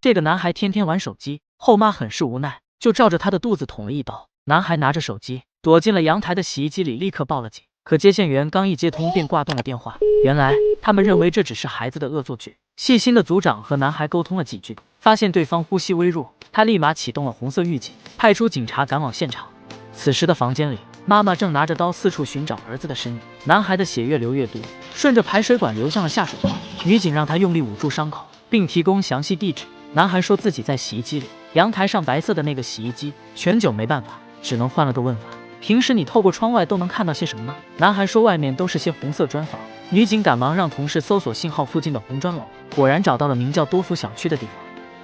这个男孩天天玩手机，后妈很是无奈，就照着他的肚子捅了一刀。男孩拿着手机躲进了阳台的洗衣机里，立刻报了警。可接线员刚一接通便挂断了电话。原来他们认为这只是孩子的恶作剧。细心的组长和男孩沟通了几句，发现对方呼吸微弱，他立马启动了红色预警，派出警察赶往现场。此时的房间里，妈妈正拿着刀四处寻找儿子的身影。男孩的血越流越多，顺着排水管流向了下水道。女警让他用力捂住伤口，并提供详细地址。男孩说自己在洗衣机里，阳台上白色的那个洗衣机。全九没办法，只能换了个问法。平时你透过窗外都能看到些什么呢？男孩说外面都是些红色砖房。女警赶忙让同事搜索信号附近的红砖楼，果然找到了名叫多福小区的地方。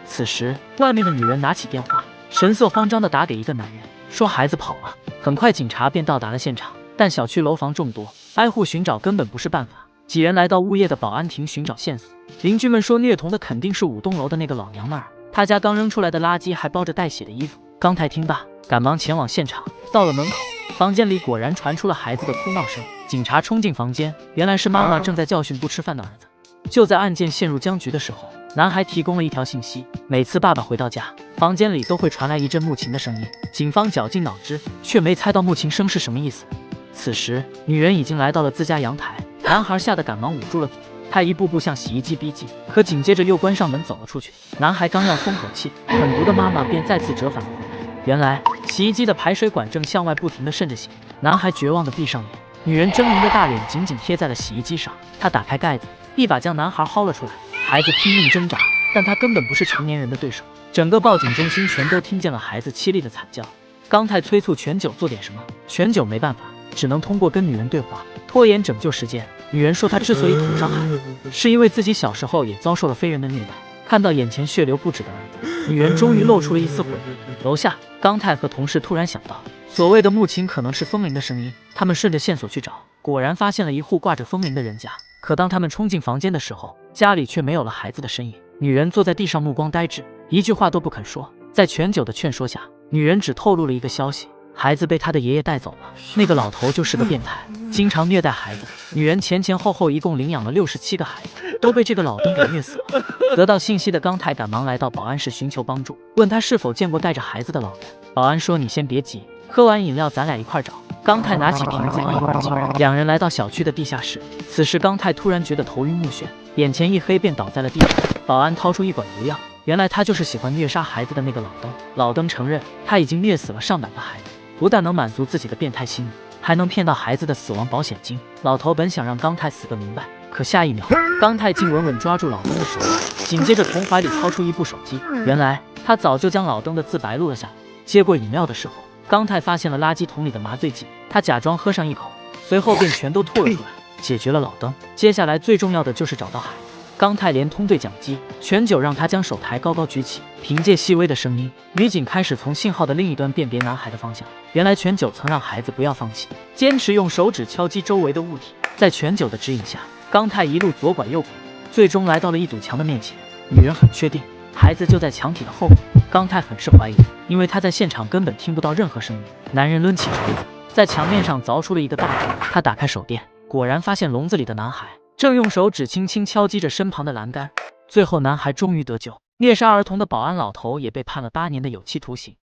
此时外面的女人拿起电话，神色慌张地打给一个男人，说孩子跑了。很快警察便到达了现场，但小区楼房众多，挨户寻找根本不是办法。几人来到物业的保安亭寻找线索，邻居们说虐童的肯定是5栋楼的那个老娘们儿，她家刚扔出来的垃圾还包着带血的衣服。刚太听罢，赶忙前往现场。到了门口，房间里果然传出了孩子的哭闹声。警察冲进房间，原来是妈妈正在教训不吃饭的儿子。就在案件陷入僵局的时候，男孩提供了一条信息：每次爸爸回到家，房间里都会传来一阵木琴的声音。警方绞尽脑汁，却没猜到木琴声是什么意思。此时女人已经来到了自家阳台，男孩吓得赶忙捂住了嘴。他一步步向洗衣机逼近，可紧接着又关上门走了出去。男孩刚要松口气，狠毒的妈妈便再次折返了回来。原来洗衣机的排水管正向外不停地渗着血。男孩绝望地闭上眼，女人狰狞的大脸紧紧贴在了洗衣机上。她打开盖子，一把将男孩薅了出来。孩子拼命挣扎，但他根本不是成年人的对手。整个报警中心全都听见了孩子凄厉的惨叫。刚太催促全九做点什么，全九没办法，只能通过跟女人对话，拖延拯救时间。女人说她之所以捅伤孩子，是因为自己小时候也遭受了非人的虐待。看到眼前血流不止的儿子，女人终于露出了一丝悔意。楼下，刚太和同事突然想到，所谓的木琴可能是风铃的声音。他们顺着线索去找，果然发现了一户挂着风铃的人家。可当他们冲进房间的时候，家里却没有了孩子的身影。女人坐在地上，目光呆滞，一句话都不肯说。在全九的劝说下，女人只透露了一个消息：孩子被他的爷爷带走了。那个老头就是个变态，经常虐待孩子。女人前前后后一共领养了67个孩子，都被这个老登给虐死了。得到信息的刚太赶忙来到保安室寻求帮助，问他是否见过带着孩子的老人。保安说：“你先别急，喝完饮料咱俩一块找。”刚太拿起瓶子一口进，两人来到小区的地下室。此时刚太突然觉得头晕目眩，眼前一黑便倒在了地上。保安掏出一管油药，原来他就是喜欢虐杀孩子的那个老登。老登承认他已经虐死了上百个孩子，不但能满足自己的变态心理，还能骗到孩子的死亡保险金。老头本想让刚太死个明白，可下一秒刚太竟稳稳抓住老登的手腕，紧接着从怀里掏出一部手机。原来他早就将老登的自白录了下来。接过饮料的时候，刚太发现了垃圾桶里的麻醉剂，他假装喝上一口，随后便全都吐了出来。解决了老登，接下来最重要的就是找到孩子。刚太连通对讲机，全九让他将手抬高高举起，凭借细微的声音，女警开始从信号的另一端辨别男孩的方向。原来全九曾让孩子不要放弃，坚持用手指敲击周围的物体。在全九的指引下，刚太一路左拐右拐，最终来到了一堵墙的面前。女人很确定孩子就在墙体的后面。刚太很是怀疑，因为他在现场根本听不到任何声音。男人抡起锤子，在墙面上凿出了一个大洞。他打开手电，果然发现笼子里的男孩正用手指轻轻敲击着身旁的栏杆。最后男孩终于得救。虐杀儿童的保安老头也被判了8年的有期徒刑。